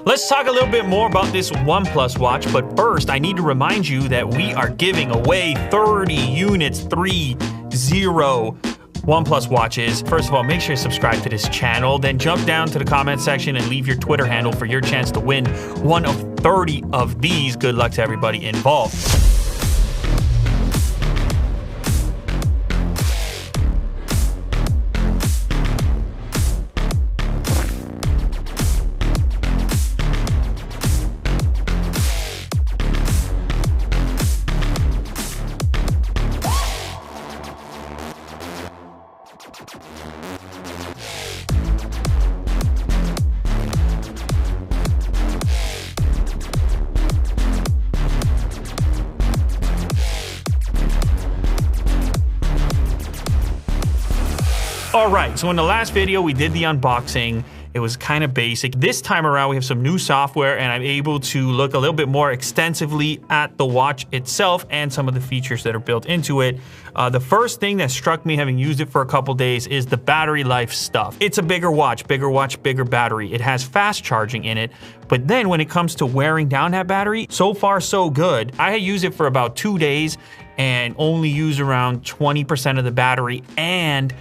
Let's talk a little bit more about this OnePlus watch, but first I need to remind you that we are giving away 30 units, 30 OnePlus watches. First of all, make sure you subscribe to this channel, then jump down to the comment section and leave your Twitter handle for your chance to win one of 30 of these. Good luck to everybody involved. All right, so in the last video, we did the unboxing. It was kind of basic. This time around, we have some new software, and I'm able to look a little bit more extensively at the watch itself and some of the features that are built into it. The first thing that struck me, having used it for a couple days, is the battery life stuff. It's a bigger watch, bigger battery. It has fast charging in it, but then when it comes to wearing down that battery, so far so good. I had used it for about 2 days and only used around 20% of the battery, and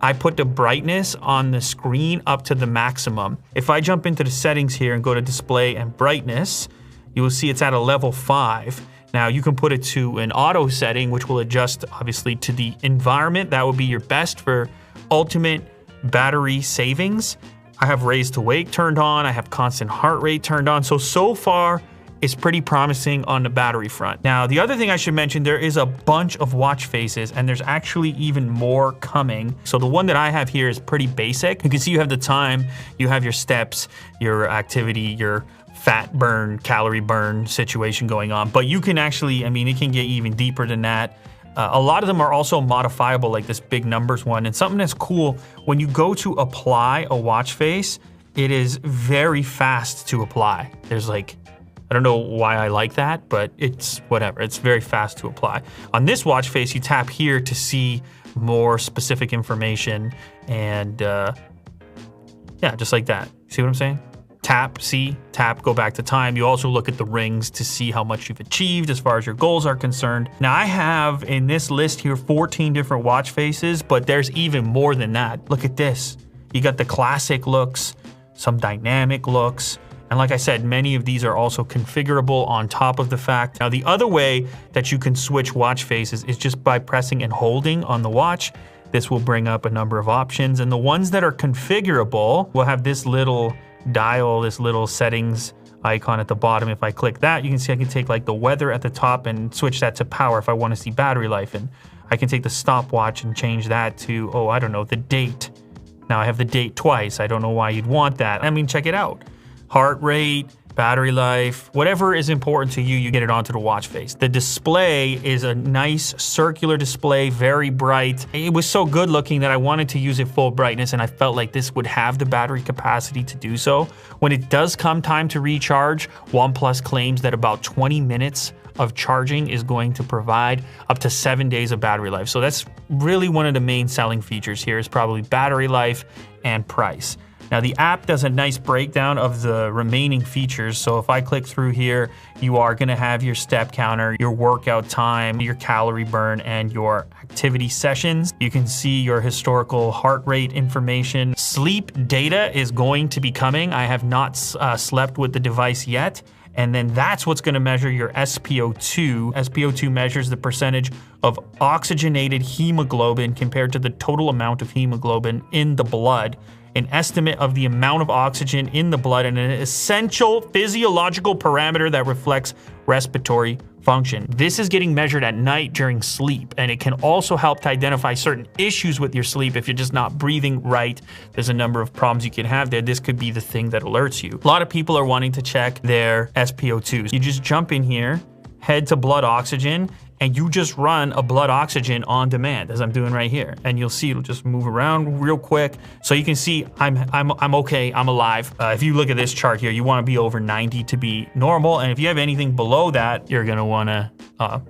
I put the brightness on the screen up to the maximum. If I jump into the settings here and go to display and brightness, you will see it's at a level 5. Now you can put it to an auto setting, which will adjust obviously to the environment. That would be your best for ultimate battery savings. I have raise to wake turned on. I have constant heart rate turned on. So far, it's pretty promising on the battery front. Now, the other thing I should mention, there is a bunch of watch faces, and there's actually even more coming. So the one that I have here is pretty basic. You can see you have the time, you have your steps, your activity, your fat burn, calorie burn situation going on. But you can actually, I mean, it can get even deeper than that. A lot of them are also modifiable, like this big numbers one. And something that's cool, when you go to apply a watch face, it is very fast to apply. There's like, I don't know why I like that, but it's whatever. It's very fast to apply. On this watch face, you tap here to see more specific information, and yeah, just like that. See what I'm saying? Tap, see, tap, go back to time. You also look at the rings to see how much you've achieved as far as your goals are concerned. Now I have in this list here 14 different watch faces, but there's even more than that. Look at this. You got the classic looks, some dynamic looks, and like I said, many of these are also configurable on top of the fact. Now, the other way that you can switch watch faces is just by pressing and holding on the watch. This will bring up a number of options, and the ones that are configurable will have this little dial, this little settings icon at the bottom. If I click that, you can see I can take like the weather at the top and switch that to power if I want to see battery life. And I can take the stopwatch and change that to, oh, I don't know, the date. Now I have the date twice. I don't know why you'd want that. I mean, check it out. Heart rate, battery life, whatever is important to you, you get it onto the watch face. The display is a nice circular display, very bright. It was so good looking that I wanted to use it full brightness, and I felt like this would have the battery capacity to do so. When it does come time to recharge, OnePlus claims that about 20 minutes of charging is going to provide up to 7 days of battery life. So that's really one of the main selling features here, is probably battery life and price. Now the app does a nice breakdown of the remaining features. So if I click through here, you are gonna have your step counter, your workout time, your calorie burn, and your activity sessions. You can see your historical heart rate information. Sleep data is going to be coming. I have not slept with the device yet. And then that's what's gonna measure your SpO2. SpO2 measures the percentage of oxygenated hemoglobin compared to the total amount of hemoglobin in the blood. An estimate of the amount of oxygen in the blood, and an essential physiological parameter that reflects respiratory function. This is getting measured at night during sleep, and it can also help to identify certain issues with your sleep. If you're just not breathing right, there's a number of problems you can have there. This could be the thing that alerts you. A lot of people are wanting to check their SpO2s. You just jump in here, head to blood oxygen, and you just run a blood oxygen on demand, as I'm doing right here. And you'll see it'll just move around real quick. So you can see I'm okay, I'm alive. If you look at this chart here, you wanna be over 90 to be normal. And if you have anything below that, you're gonna wanna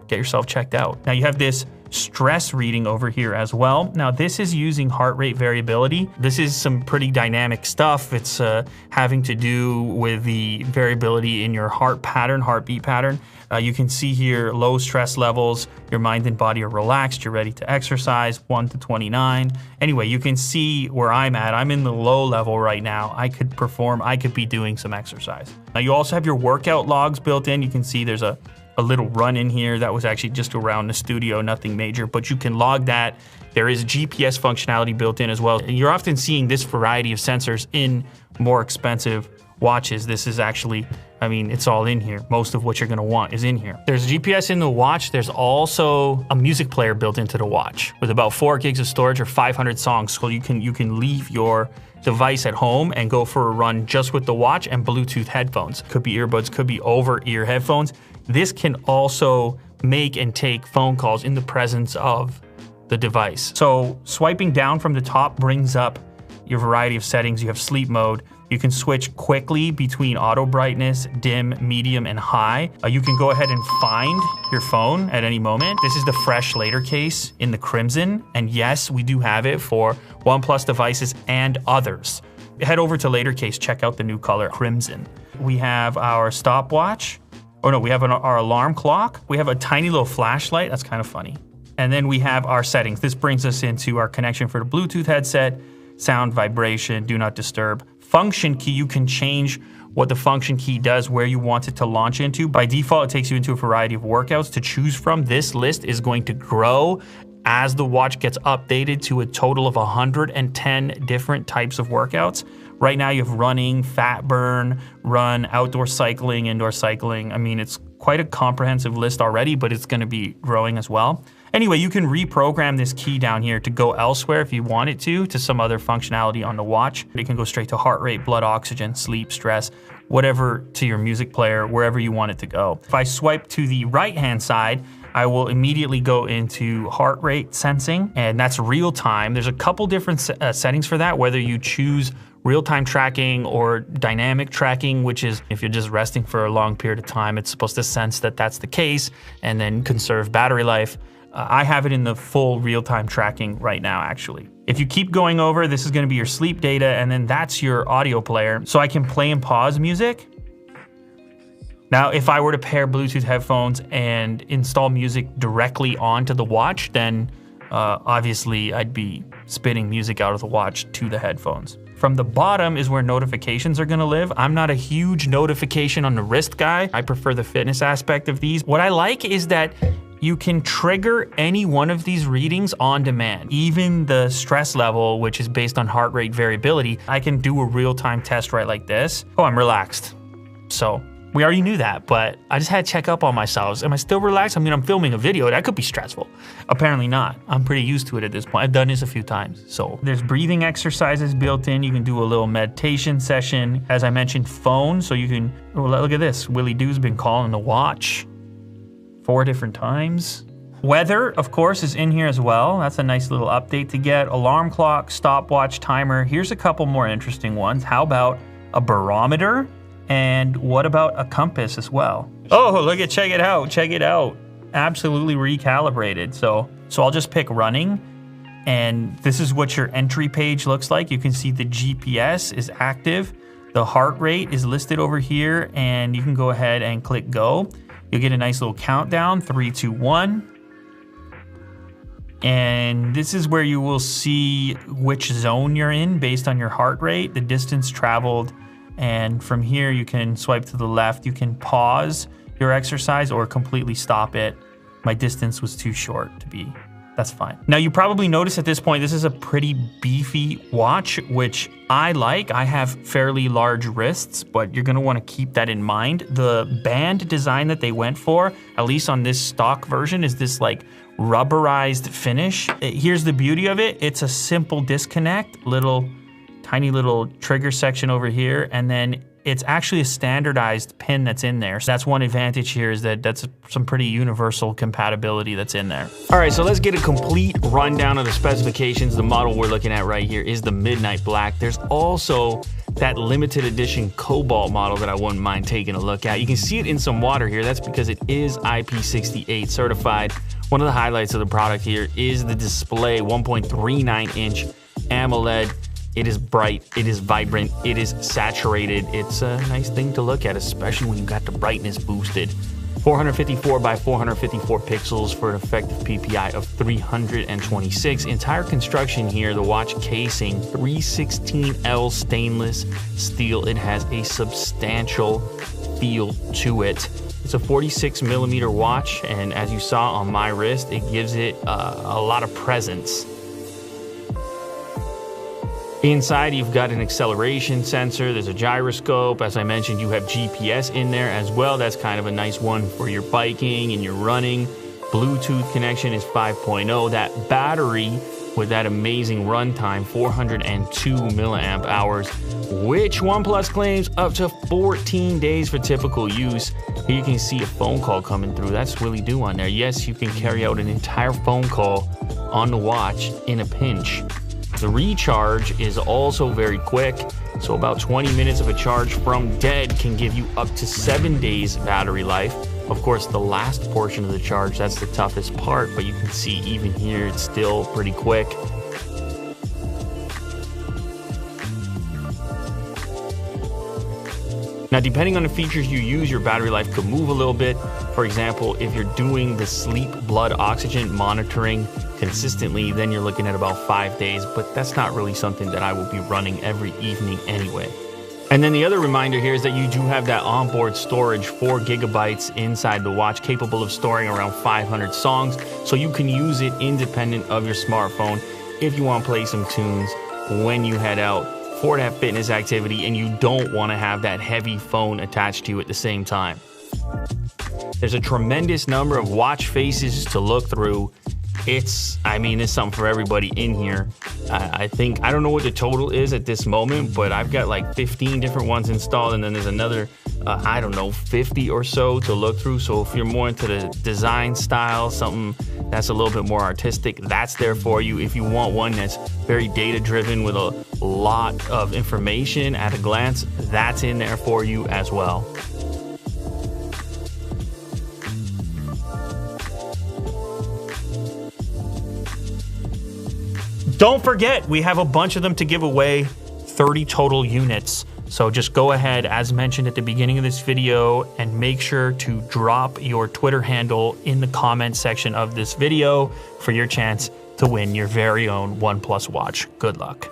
get yourself checked out. Now you have this stress reading over here as well. Now this is using heart rate variability. This is some pretty dynamic stuff. It's having to do with the variability in your heartbeat pattern. You can see here low stress levels, your mind and body are relaxed, you're ready to exercise, 1 to 29. Anyway, you can see where I'm at. I'm in the low level right now. I could perform, I could be doing some exercise. Now you also have your workout logs built in. You can see there's a little run in here that was actually just around the studio, nothing major, but you can log that. There is GPS functionality built in as well. And you're often seeing this variety of sensors in more expensive watches. This is actually, I mean, it's all in here. Most of what you're gonna want is in here. There's GPS in the watch. There's also a music player built into the watch with about 4 gigs of storage or 500 songs. So you can leave your device at home and go for a run just with the watch and Bluetooth headphones. Could be earbuds, could be over-ear headphones. This can also make and take phone calls in the presence of the device. So swiping down from the top brings up your variety of settings. You have sleep mode. You can switch quickly between auto brightness, dim, medium, and high. You can go ahead and find your phone at any moment. This is the fresh later case in the crimson. And yes, we do have it for OnePlus devices and others. Head over to later case, check out the new color, crimson. We have our stopwatch. Oh no, we have our alarm clock. We have a tiny little flashlight. That's kind of funny. And then we have our settings. This brings us into our connection for the Bluetooth headset, sound, vibration, do not disturb. Function key, you can change what the function key does, where you want it to launch into. By default, it takes you into a variety of workouts to choose from. This list is going to grow as the watch gets updated to a total of 110 different types of workouts. Right now you have running, fat burn, run, outdoor cycling, indoor cycling. I mean, it's quite a comprehensive list already, but it's gonna be growing as well. Anyway, you can reprogram this key down here to go elsewhere if you want it to some other functionality on the watch. It can go straight to heart rate, blood oxygen, sleep, stress, whatever, to your music player, wherever you want it to go. If I swipe to the right-hand side, I will immediately go into heart rate sensing, and that's real time. There's a couple different settings for that, whether you choose real-time tracking or dynamic tracking, which is if you're just resting for a long period of time, it's supposed to sense that that's the case and then conserve battery life. I have it in the full real-time tracking right now, actually. If you keep going over, this is gonna be your sleep data, and then that's your audio player. So I can play and pause music. Now, if I were to pair Bluetooth headphones and install music directly onto the watch, then obviously I'd be spitting music out of the watch to the headphones. From the bottom is where notifications are gonna live. I'm not a huge notification on the wrist guy. I prefer the fitness aspect of these. What I like is that you can trigger any one of these readings on demand. Even the stress level, which is based on heart rate variability, I can do a real-time test right like this. Oh, I'm relaxed. So we already knew that, but I just had to check up on myself. Am I still relaxed? I mean, I'm filming a video. That could be stressful. Apparently not. I'm pretty used to it at this point. I've done this a few times. So there's breathing exercises built in. You can do a little meditation session. As I mentioned, phone. So you can, oh, look at this. Willie Doo's been calling the watch 4 different times. Weather, of course, is in here as well. That's a nice little update to get. Alarm clock, stopwatch, timer. Here's a couple more interesting ones. How about a barometer? And what about a compass as well? Oh, look at, check it out, check it out. Absolutely recalibrated. So I'll just pick running, and this is what your entry page looks like. You can see the GPS is active. The heart rate is listed over here, and you can go ahead and click go. You'll get a nice little countdown, 3, 2, 1. And this is where you will see which zone you're in based on your heart rate, the distance traveled. And from here, you can swipe to the left. You can pause your exercise or completely stop it. My distance was too short to be, that's fine. Now you probably notice at this point, this is a pretty beefy watch, which I like. I have fairly large wrists, but you're gonna wanna keep that in mind. The band design that they went for, at least on this stock version, is this like rubberized finish. Here's the beauty of it. It's a simple disconnect, tiny little trigger section over here, and then it's actually a standardized pin that's in there. So that's one advantage here, is that that's some pretty universal compatibility that's in there. All right, so let's get a complete rundown of the specifications. The model we're looking at right here is the Midnight Black. There's also that limited edition Cobalt model that I wouldn't mind taking a look at. You can see it in some water here. That's because it is IP68 certified. One of the highlights of the product here is the display, 1.39 inch AMOLED. It is bright, it is vibrant, it is saturated. It's a nice thing to look at, especially when you got the brightness boosted. 454 by 454 pixels for an effective PPI of 326. Entire construction here, the watch casing, 316L stainless steel. It has a substantial feel to it. It's a 46 millimeter watch, and as you saw on my wrist, it gives it a lot of presence. Inside, you've got an acceleration sensor, there's a gyroscope. As I mentioned, you have GPS in there as well. That's kind of a nice one for your biking and your running. Bluetooth connection is 5.0. That battery with that amazing runtime, 402 milliamp hours, which OnePlus claims up to 14 days for typical use. Here you can see a phone call coming through. That's Willie Do on there. Yes, you can carry out an entire phone call on the watch in a pinch. The recharge is also very quick, so about 20 minutes of a charge from dead can give you up to 7 days battery life. Of course, the last portion of the charge, that's the toughest part, but you can see even here it's still pretty quick. Now, depending on the features you use, your battery life could move a little bit. For example, if you're doing the sleep blood oxygen monitoring consistently, then you're looking at about 5 days, but that's not really something that I will be running every evening anyway. And then the other reminder here is that you do have that onboard storage, 4 gigabytes inside the watch, capable of storing around 500 songs, so you can use it independent of your smartphone if you want to play some tunes when you head out for that fitness activity and you don't want to have that heavy phone attached to you at the same time. There's a tremendous number of watch faces to look through. It's something for everybody in here. I don't know what the total is at this moment, but I've got like 15 different ones installed, and then there's another, 50 or so to look through. So if you're more into the design style, something that's a little bit more artistic, that's there for you. If you want one that's very data driven with a lot of information at a glance, that's in there for you as well. Don't forget, we have a bunch of them to give away, 30 total units. So just go ahead, as mentioned at the beginning of this video, and make sure to drop your Twitter handle in the comment section of this video for your chance to win your very own OnePlus watch. Good luck.